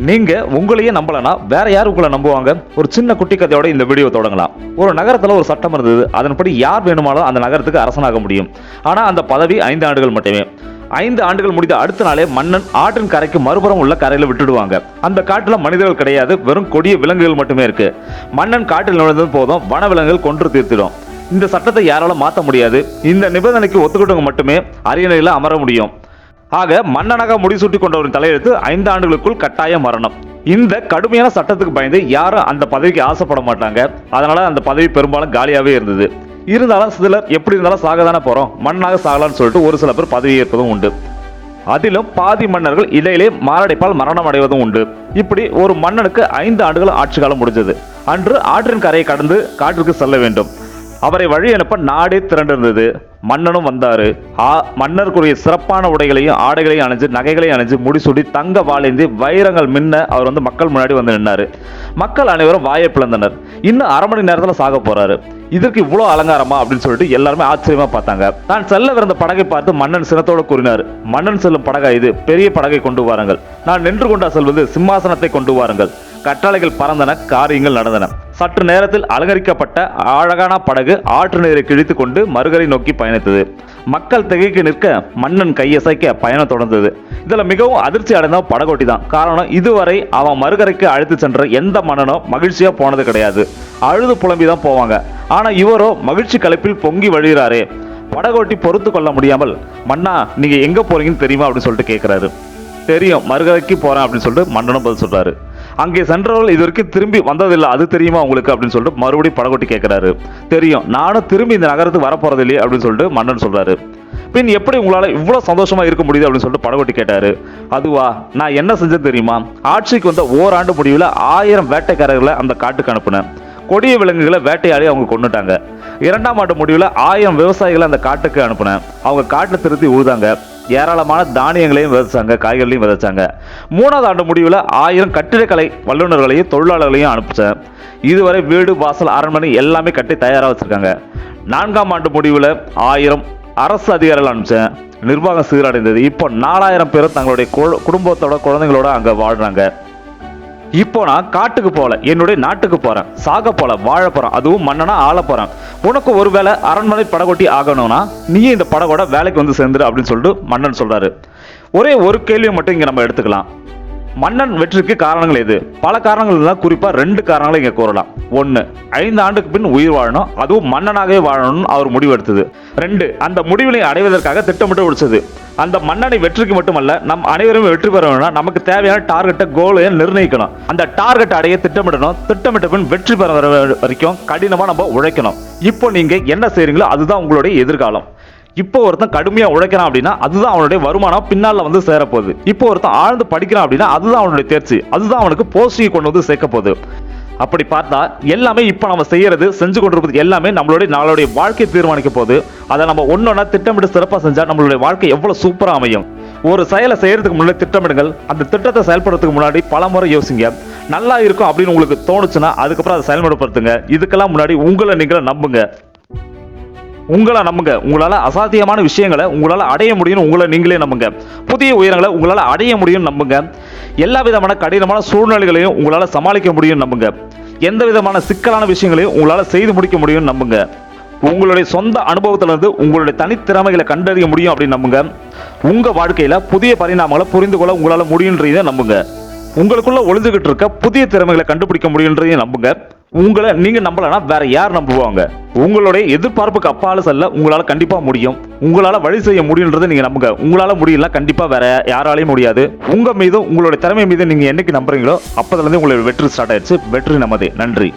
நீங்க உங்களையே நம்பலனா வேற யார் உங்களை நம்புவாங்க? ஒரு சின்ன குட்டி கதையோட இந்த வீடியோ தொடங்கலாம். ஒரு நகரத்துல ஒரு சட்டம் இருந்தது. அதன்படி யார் வேணுமானாலும் அந்த நகரத்துக்கு அரசனாக முடியும். ஆனா அந்த பதவி 5 ஆண்டுகள் மட்டுமே. 5 ஆண்டுகள் முடிந்த அடுத்த நாளே மன்னன் ஆற்றின் கரைக்கு மறுபுறம் உள்ள கரையில விட்டுடுவாங்க. அந்த காட்டுல மனிதர்கள் கிடையாது, வெறும் கொடிய விலங்குகள் மட்டுமே இருக்கு. மன்னன் காட்டில் நுழைந்தது போதும் வனவிலங்குகள் கொன்று தீர்த்திடும். இந்த சட்டத்தை யாரால மாற்ற முடியாது. இந்த நிபந்தனைக்கு ஒத்துக்கிட்டவங்க மட்டுமே அரியணையில அமர முடியும். ஆக மன்னனாக முடிசூட்டி கொண்டவரின் தலையெழுத்து 5 ஆண்டுகளுக்குள் கட்டாய மரணம். இந்த கடுமையான சட்டத்துக்கு பயந்து யாரும் அந்த பதவிக்கு ஆசைப்பட மாட்டாங்க. அதனால அந்த பதவி பெரும்பாலும் காலியாவே இருந்தது. இருந்தாலும் சிலர் எப்படி இருந்தாலும் சாகதானே போறோம், மன்னனாக சாகலான்னு சொல்லிட்டு ஒரு சில பேர் பதவி ஏற்பதும் உண்டு. அதிலும் பாதி மன்னர்கள் இடையிலே மாரடைப்பால் மரணம் அடைவதும் உண்டு. இப்படி ஒரு மன்னனுக்கு 5 ஆண்டுகள் ஆட்சி காலம் முடிஞ்சது. அன்று ஆற்றின் கரையை கடந்து காட்டிற்கு செல்ல வேண்டும். அவரை வழி அனுப்ப நாடே திரண்டிருந்தது. மன்னனும் வந்தாரு. மன்னருக்குரிய சிறப்பான உடைகளையும் ஆடைகளையும் அணிஞ்சு நகைகளையும் அணிஞ்சு முடிசூடி தங்க வாழேந்தி வைரங்கள் மின்ன அவர் மக்கள் முன்னாடி வந்து நின்னாரு. மக்கள் அனைவரும் வாயை பிளந்தனர். இன்னும் 1/2 மணி நேரத்துல சாக போறாரு, இதற்கு இவ்வளவு அலங்காரமா அப்படின்னு சொல்லிட்டு எல்லாருமே ஆச்சரியமா பார்த்தாங்க. தான் செல்லவிருந்த படகை பார்த்து மன்னன் சினத்தோடு கூறினார், மன்னன் செல்லும் படகா இது? பெரிய படகை கொண்டு வாருங்கள். நான் நின்று கொண்டா செல்வது? சிம்மாசனத்தை கொண்டு வாருங்கள். கட்டளைகள் பறந்தன, காரியங்கள் நடந்தன. சற்று நேரத்தில் அலங்கரிக்கப்பட்ட அழகான படகு ஆற்று நீரை கிழித்து கொண்டு மறுகரை நோக்கி பயணித்தது. மக்கள் திகைக்கு நிற்க மன்னன் கையசைக்க பயணம் தொடர்ந்தது. இதுல மிகவும் அதிர்ச்சி அடைந்த படகோட்டி தான். காரணம், இதுவரை அவன் மறுகரைக்கு அழைத்து சென்ற எந்த மன்னனும் மகிழ்ச்சியா போனது கிடையாது. அழுது புலம்பிதான் போவாங்க. ஆனா இவரோ மகிழ்ச்சி கலைப்பில் பொங்கி வழிகிறாரே. படகோட்டி பொறுத்து கொள்ள முடியாமல், மன்னா நீங்க எங்க போறீங்கன்னு தெரியுமா அப்படின்னு சொல்லிட்டு கேட்கிறாரு. தெரியும், மறுகரைக்கு போறேன் அப்படின்னு சொல்லிட்டு மன்னனும் பதில் சொல்றாரு. அங்கே சென்றவர்கள் இது வரைக்கும் திரும்பி வந்ததில்லை, அது தெரியுமா உங்களுக்கு அப்படின்னு சொல்லிட்டு மறுபடியும் படகோட்டி கேட்கிறாரு. தெரியும், நானும் திரும்பி இந்த நகரத்துக்கு வரப்போறது இல்லையே அப்படின்னு சொல்லிட்டு மன்னன் சொல்றாரு. பின் எப்படி உங்களால இவ்வளவு சந்தோஷமா இருக்க முடியுது அப்படின்னு சொல்லிட்டு படகோட்டி கேட்டாரு. அதுவா, நான் என்ன செஞ்சேன் தெரியுமா? ஆட்சிக்கு வந்த ஓராண்டு முடிவில் 1000 வேட்டைக்காரர்களை அந்த காட்டுக்கு அனுப்புனேன். கொடிய விலங்குகளை வேட்டையாடி அவங்க கொண்டுட்டாங்க. 2ஆம் ஆண்டு முடிவில் 1000 விவசாயிகளை அந்த காட்டுக்கு அனுப்புனேன். அவங்க காட்டை திருத்தி உழுதாங்க. ஏராளமான தானியங்களையும் விதைச்சாங்க, காய்கறிகளையும் விதைச்சாங்க. 3ஆவது ஆண்டு முடிவில் 1000 கட்டிடக்கலை வல்லுநர்களையும் தொழிலாளர்களையும் அனுப்பிச்சேன். இதுவரை வீடு வாசல் அரண்மனை எல்லாமே கட்டி தயாராக வச்சிருக்காங்க. 4ஆம் ஆண்டு முடிவில் 1000 அரசு அதிகாரிகள் அனுப்பிச்சேன். நிர்வாகம் சீரடைந்தது. இப்போ 4000 பேர் தங்களுடைய குடும்பத்தோட குழந்தைங்களோட அங்க வாழ்றாங்க. இப்போ நான் காட்டுக்கு போல, என்னுடைய நாட்டுக்கு போறேன். சாக போல, வாழ போறேன். அதுவும் மன்னனா ஆள போறேன். உனக்கு ஒருவேளை அரண்மனை படகோட்டி ஆகணும்னா நீயே இந்த படகோட வேலைக்கு வந்து சேர்ந்துரு அப்படின்னு சொல்லிட்டு மன்னன் சொல்றாரு. ஒரே ஒரு கேள்வியை மட்டும் இங்க நம்ம எடுத்துக்கலாம். மன்னன் வெற்றிக்கு காரணங்கள் எது? பல காரணங்கள் தான், குறிப்பா 2 காரணங்களை இங்க கூறலாம். 1, 5 ஆண்டுக்கு பின் உயிர் வாழணும், அதுவும் மன்னனாகவே வாழணும்னு அவர் முடிவெடுத்தது. 2, அந்த முடிவினை அடைவதற்காக திட்டமிட்டு உழைச்சது. அந்த மன்னனை வெற்றிக்கு மட்டுமல்ல, நம் அனைவரும் வெற்றி பெற வேணும்னா நமக்கு தேவையான டார்கெட்டை கோலையை நிர்ணயிக்கணும். அந்த டார்கெட் அடைய திட்டமிடணும். திட்டமிட்ட பின் வெற்றி பெற வரைக்கும் கடினமா நம்ம உழைக்கணும். இப்போ நீங்க என்ன செய்றீங்களோ அதுதான் உங்களுடைய எதிர்காலம். இப்போ ஒருத்தன் கடுமையா உழைக்கிறான் அப்படின்னா அதுதான் அவனுடைய வருமானம் பின்னால வந்து சேரப்போகுது. இப்போ ஒருத்தன் ஆழ்ந்து படிக்கிறான் அப்படின்னா அதுதான் அவனுடைய தேர்ச்சி, அதுதான் அவனுக்கு போஸ்டிங் கொண்டு வந்து சேர்க்க போகுது. அப்படி பார்த்தா எல்லாமே இப்போ நம்ம செய்யறது, செஞ்சு கொண்டிருப்பது எல்லாமே நம்மளுடைய நாளுடைய வாழ்க்கையை தீர்மானிக்க போகுது. அதை நம்ம ஒன்னொன்னா திட்டமிட்டு சிறப்பாக செஞ்சா நம்மளுடைய வாழ்க்கை எவ்வளவு சூப்பரா அமையும். ஒரு செயலை செய்யறதுக்கு முன்னாடி திட்டமிடுங்கள். அந்த திட்டத்தை செயல்படுறதுக்கு முன்னாடி பல முறை யோசிங்க. நல்லா இருக்கும் அப்படின்னு உங்களுக்கு தோணுச்சுன்னா அதுக்கப்புறம் அதை செயல்படுத்துங்க. இதுக்கெல்லாம் முன்னாடி உங்களை நீங்களே நம்புங்க. உங்களால அசாத்தியமான விஷயங்களை உங்களால அடைய முடியும். உங்களை நீங்களே நம்புங்க. புதிய உயரங்களை உங்களால அடைய முடியும் நம்புங்க. எல்லா விதமான கடினமான சூழ்நிலைகளையும் உங்களால சமாளிக்க முடியும் நம்புங்க. எந்த விதமான சிக்கலான விஷயங்களையும் உங்களால செய்து முடிக்க முடியும் நம்புங்க. உங்களுடைய சொந்த அனுபவத்திலிருந்து உங்களுடைய தனித்திறமைகளை கண்டறிய முடியும் அப்படின்னு நம்புங்க. உங்க வாழ்க்கையில புதிய பரிணாமங்களை புரிந்து கொள்ள உங்களால முடியுன்றதை நம்புங்க. உங்களுக்குள்ள ஒளிஞ்சுகிட்டு இருக்க புதிய திறமைகளை கண்டுபிடிக்க முடியுன்றதையும் நம்புங்க. உங்களை நீங்க நம்பலனா வேற யார் நம்புவாங்க? உங்களுடைய எதிர்பார்ப்புக்கு அப்பால செல்ல உங்களால கண்டிப்பா முடியும். உங்களால வழி செய்ய முடியுன்றதை நீங்க நம்புங்க. உங்களால முடியல கண்டிப்பா வேற யாராலையும் முடியாது. உங்க மீதும் உங்களுடைய திறமை மீது நீங்க என்னைக்கு நம்புறீங்களோ அப்பதுல இருந்து உங்களுடைய வெற்றி ஸ்டார்ட் ஆயிடுச்சு. வெற்றி நமதே. நன்றி.